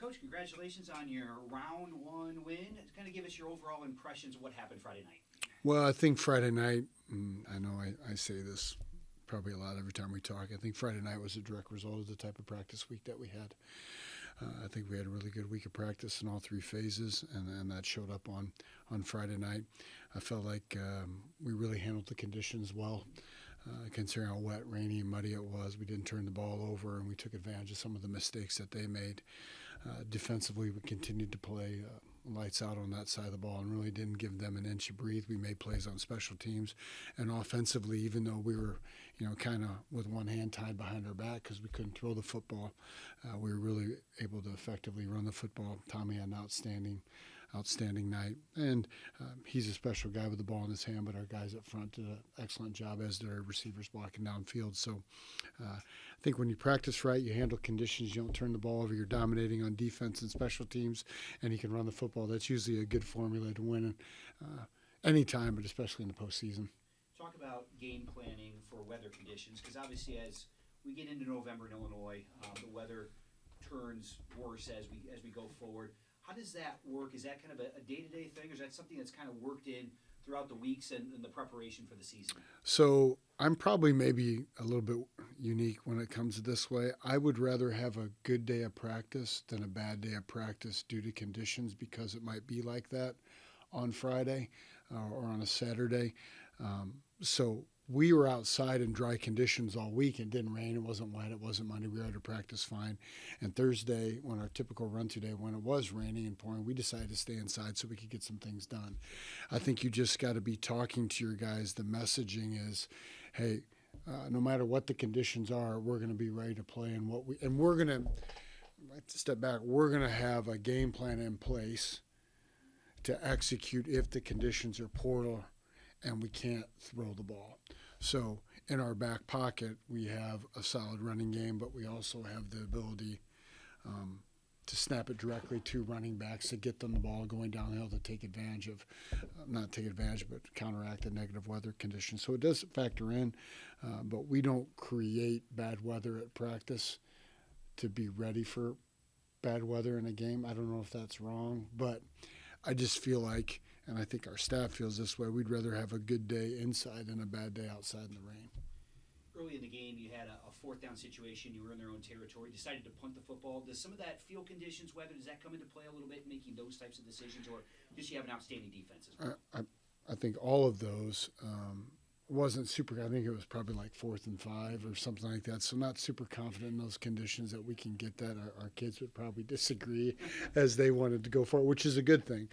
Coach, congratulations on your round one win. Kind of give us your overall impressions of what happened Friday night. Well, I think Friday night, I know I say this probably a lot every time we talk, I think Friday night was a direct result of the type of practice week that we had. I think we had a really good week of practice in all three phases, and that showed up on Friday night. I felt like we really handled the conditions well. Considering how wet, rainy, and muddy it was, we didn't turn the ball over, and we took advantage of some of the mistakes that they made. Defensively, we continued to play lights out on that side of the ball and really didn't give them an inch to breathe. We made plays on special teams, and offensively, even though we were, kind of with one hand tied behind our back because we couldn't throw the football, we were really able to effectively run the football. Tommy had an outstanding night, and he's a special guy with the ball in his hand, but our guys up front did an excellent job, as did our receivers blocking downfield. So I think when you practice right, you handle conditions, you don't turn the ball over, you're dominating on defense and special teams, and you can run the football. That's usually a good formula to win any time, but especially in the postseason. Talk about game planning for weather conditions, because obviously as we get into November in Illinois, the weather turns worse as we go forward. How does that work? Is that kind of a day-to-day thing, or is that something that's kind of worked in throughout the weeks and the preparation for the season? So I'm probably maybe a little bit unique when it comes to this way. I would rather have a good day of practice than a bad day of practice due to conditions, because it might be like that on Friday or on a Saturday. So we were outside in dry conditions all week. It didn't rain. It wasn't wet. It wasn't muddy. We were able to practice fine. And Thursday, when our typical run today, when it was raining and pouring, we decided to stay inside so we could get some things done. I think you just got to be talking to your guys. The messaging is, hey, no matter what the conditions are, we're going to be ready to play. And we're going to step back. We're going to have a game plan in place to execute if the conditions are poor and we can't throw the ball. So in our back pocket, we have a solid running game, but we also have the ability to snap it directly to running backs to get them the ball going downhill to take advantage of, but counteract the negative weather conditions. So it does factor in, but we don't create bad weather at practice to be ready for bad weather in a game. I don't know if that's wrong, but I just feel like, and I think our staff feels this way, we'd rather have a good day inside than a bad day outside in the rain. Early in the game, you had a fourth down situation. You were in their own territory, decided to punt the football. Does some of that field conditions, weather, does that come into play a little bit, making those types of decisions, or just you have an outstanding defense as well? I think all of those wasn't super. I think it was probably like 4th and 5 or something like that. So not super confident in those conditions that we can get that. Our kids would probably disagree as they wanted to go for it, which is a good thing.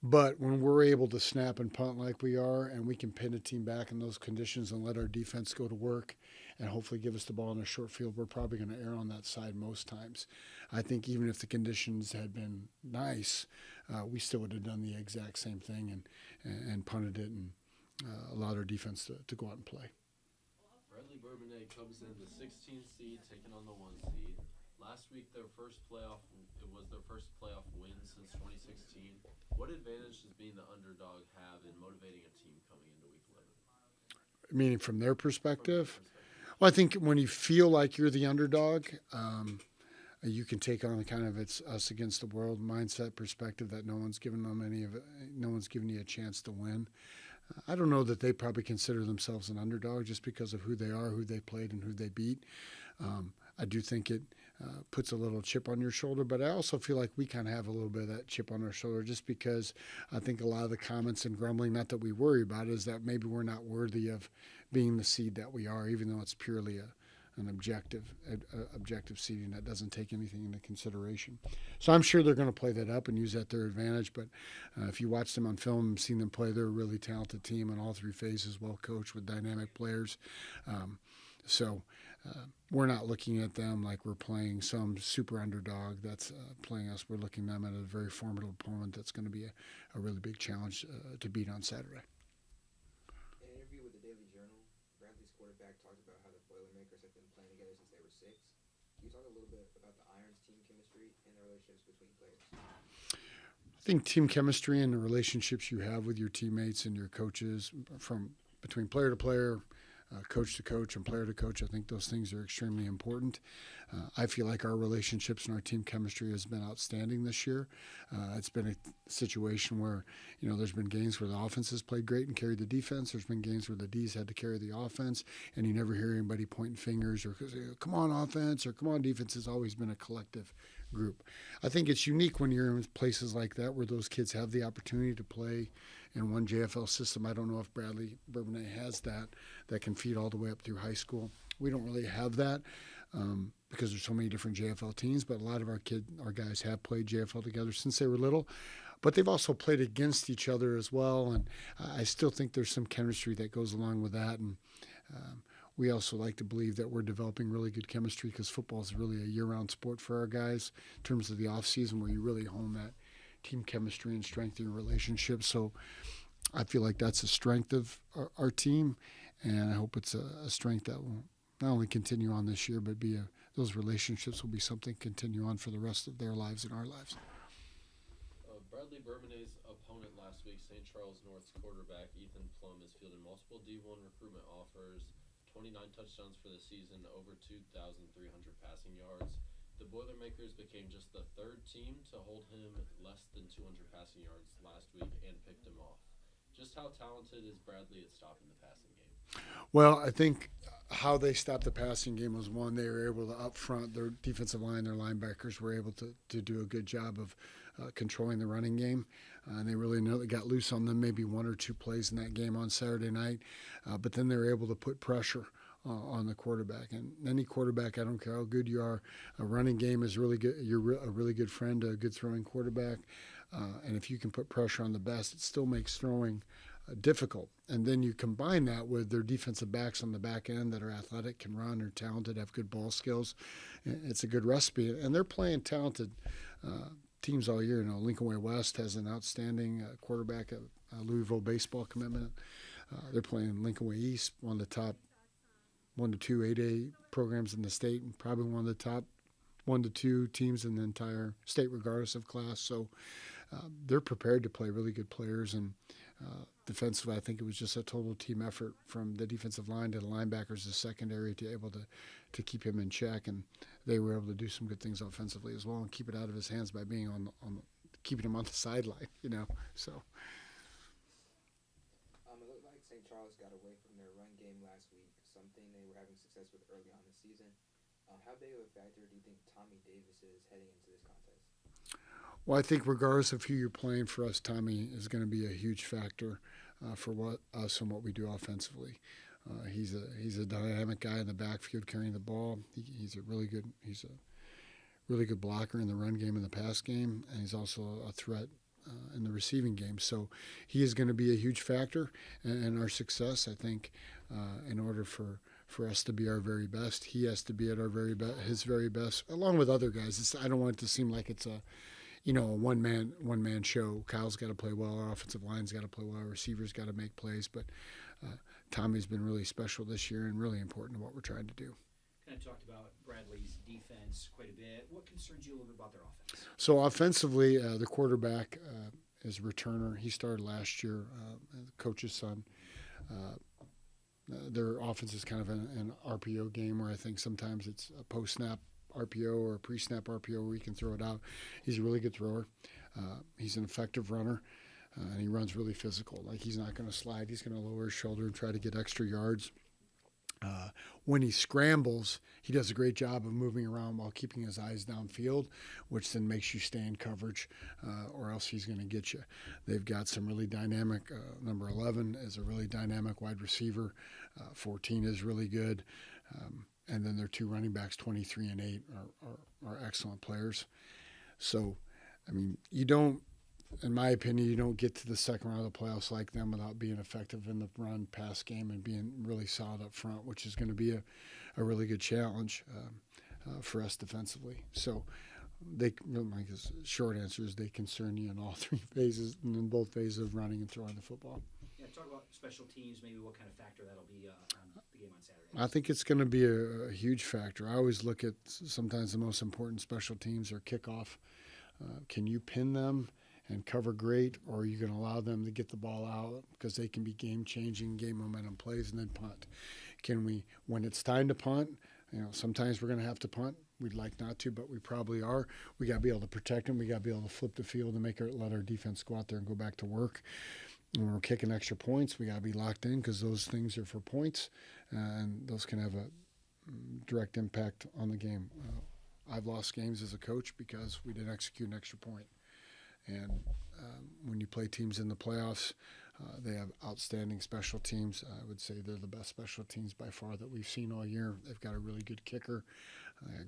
But when we're able to snap and punt like we are, and we can pin a team back in those conditions and let our defense go to work and hopefully give us the ball in a short field, we're probably going to err on that side most times. I think even if the conditions had been nice, we still would have done the exact same thing and punted it and allowed our defense to go out and play. Bradley-Bourbonnais comes in the 16th seed, taking on the 1 seed. Last week, it was their first playoff win since 2016. What advantage does being the underdog have in motivating a team coming into week 11? Meaning from their perspective? Well, I think when you feel like you're the underdog, you can take on the kind of it's us against the world mindset perspective that no one's given you a chance to win. I don't know that they probably consider themselves an underdog just because of who they are, who they played, and who they beat. I do think it puts a little chip on your shoulder, but I also feel like we kind of have a little bit of that chip on our shoulder just because I think a lot of the comments and grumbling, not that we worry about it, is that maybe we're not worthy of being the seed that we are, even though it's purely an objective seeding that doesn't take anything into consideration. So I'm sure they're going to play that up and use that to their advantage, but if you watch them on film and seen them play, they're a really talented team in all three phases, well coached with dynamic players. So we're not looking at them like we're playing some super underdog that's playing us. We're looking at them at a very formidable opponent that's going to be a really big challenge to beat on Saturday. In an interview with the Daily Journal, Bradley's quarterback talked about how the Boilermakers have been playing together since they were 6. Can you talk a little bit about the Irons team chemistry and the relationships between players? I think team chemistry and the relationships you have with your teammates and your coaches from between player to player, coach to coach and player to coach. I think those things are extremely important. I feel like our relationships and our team chemistry has been outstanding this year. It's been a situation where, there's been games where the offense has played great and carried the defense. There's been games where the D's had to carry the offense, and you never hear anybody pointing fingers or come on offense or come on defense. It's always been a collective group. I think it's unique when you're in places like that where those kids have the opportunity to play in one JFL system. I don't know if Bradley-Bourbonnais has that can feed all the way up through high school. We don't really have that because there's so many different JFL teams, but a lot of our guys have played JFL together since they were little. But they've also played against each other as well, and I still think there's some chemistry that goes along with that. And we also like to believe that we're developing really good chemistry because football is really a year-round sport for our guys in terms of the off-season where you really hone that team chemistry and strengthen your relationships. So I feel like that's a strength of our team, and I hope it's a strength that will not only continue on this year, but those relationships will be something continue on for the rest of their lives and our lives. Bradley-Bourbonnais' opponent last week, St. Charles North's quarterback Ethan Plum, has fielded multiple D1 recruitment offers, 29 touchdowns for the season, over 2,300 passing yards. The Boilermakers became just the third team to hold him less than 200 passing yards last week and picked him off. Just how talented is Bradley at stopping the passing game? Well, I think how they stopped the passing game was, one, they were able to up front, their defensive line, their linebackers were able to do a good job of controlling the running game. And they really they got loose on them maybe one or two plays in that game on Saturday night. But then they were able to put pressure on the quarterback. And any quarterback, I don't care how good you are, a running game is really good. You're a really good friend to a good throwing quarterback. And if you can put pressure on the best, it still makes throwing difficult. And then you combine that with their defensive backs on the back end that are athletic, can run, are talented, have good ball skills. It's a good recipe. And they're playing talented teams all year. Lincoln Way West has an outstanding quarterback, a Louisville baseball commitment. They're playing Lincoln Way East, one of the top 1 to 2 8A programs in the state, and probably one of the top 1 to 2 teams in the entire state, regardless of class. So they're prepared to play really good players. And defensively, I think it was just a total team effort from the defensive line to the linebackers, the secondary, to able to keep him in check. And they were able to do some good things offensively as well and keep it out of his hands by being keeping him on the sideline, So. It looked like St. Charles got away from their run game last week, something they were having success with early on this season. How big of a factor do you think Tommy Davis is heading into this contest? Well, I think regardless of who you're playing for us, Tommy is going to be a huge factor for us and what we do offensively. He's a dynamic guy in the backfield carrying the ball. He's a really good blocker in the run game and the pass game, and he's also a threat in the receiving game. So he is going to be a huge factor in our success. I think in order for us to be our very best, he has to be at his very best, along with other guys. I don't want it to seem like it's a one man show. Kyle's got to play well. Our offensive line's got to play well. Our receivers got to make plays. But Tommy's been really special this year and really important to what we're trying to do. Kind of talked about Bradley's defense quite a bit. What concerns you a little bit about their offense? So offensively, the quarterback is a returner. He started last year, the coach's son. Their offense is kind of an RPO game where I think sometimes it's a post-snap RPO or a pre-snap RPO where he can throw it out. He's a really good thrower. He's an effective runner, and he runs really physical. Like, he's not going to slide. He's going to lower his shoulder and try to get extra yards. When he scrambles, he does a great job of moving around while keeping his eyes downfield, which then makes you stay in coverage, or else he's going to get you. They've got some really dynamic. Number 11 is a really dynamic wide receiver. 14 is really good. And then their 2 running backs, 23 and 8, are excellent players. So, I mean, in my opinion, you don't get to the second round of the playoffs like them without being effective in the run-pass game and being really solid up front, which is going to be a really good challenge for us defensively. So, my short answer is they concern you in all 3 phases, and in both phases of running and throwing the football. Yeah, talk about special teams, maybe what kind of factor that'll be on the game on Saturday. I think it's going to be a huge factor. I always look at sometimes the most important special teams are kickoff. Can you pin them and cover great, or are you going to allow them to get the ball out because they can be game-changing, game momentum plays, and then punt? Can we, when it's time to punt, sometimes we're going to have to punt. We'd like not to, but we probably are. We got to be able to protect them. We got to be able to flip the field and let our defense go out there and go back to work. When we're kicking extra points, we got to be locked in because those things are for points, and those can have a direct impact on the game. I've lost games as a coach because we didn't execute an extra point. And when you play teams in the playoffs, they have outstanding special teams. I would say they're the best special teams by far that we've seen all year. They've got a really good kicker,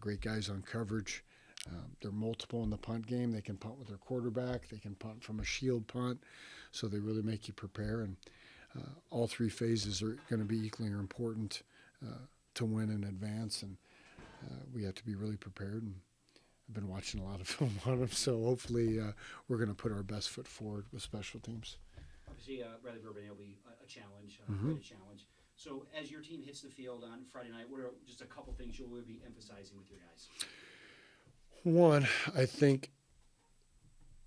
great guys on coverage. They're multiple in the punt game. They can punt with their quarterback. They can punt from a shield punt. So they really make you prepare. And all three phases are going to be equally important to win and advance. And we have to be really prepared. And I've been watching a lot of film on them. So hopefully we're going to put our best foot forward with special teams. Obviously, Bradley-Bourbonnais will be a challenge, Mm-hmm. quite a challenge. So as your team hits the field on Friday night, what are just a couple things you'll be emphasizing with your guys? One, I think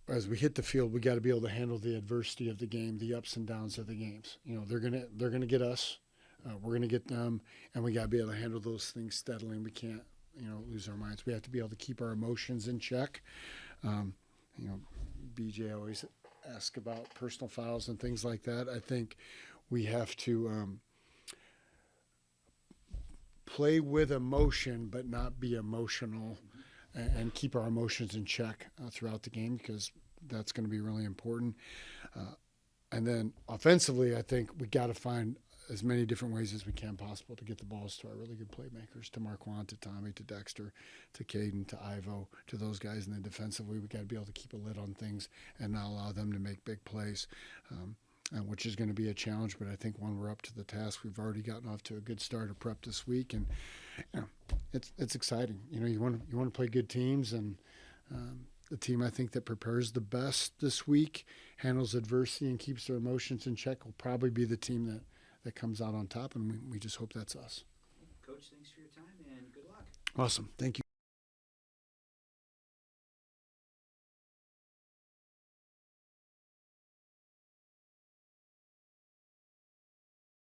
as we hit the field, we got to be able to handle the adversity of the game, the ups and downs of the games. They're gonna get us, we're gonna get them, and we got to be able to handle those things steadily. And we can't, lose our minds. We have to be able to keep our emotions in check. BJ always asks about personal fouls and things like that. I think we have to play with emotion, but not be emotional. And keep our emotions in check throughout the game because that's going to be really important. And then offensively, I think we got to find as many different ways as we can possible to get the balls to our really good playmakers, to Marquand, to Tommy, to Dexter, to Caden, to Ivo, to those guys. And then defensively, we got to be able to keep a lid on things and not allow them to make big plays. Which is going to be a challenge, but I think when we're up to the task, we've already gotten off to a good start of prep this week, and it's exciting. You want to play good teams, and the team I think that prepares the best this week, handles adversity, and keeps their emotions in check will probably be the team that comes out on top, and we just hope that's us. Coach, thanks for your time and good luck. Awesome, thank you.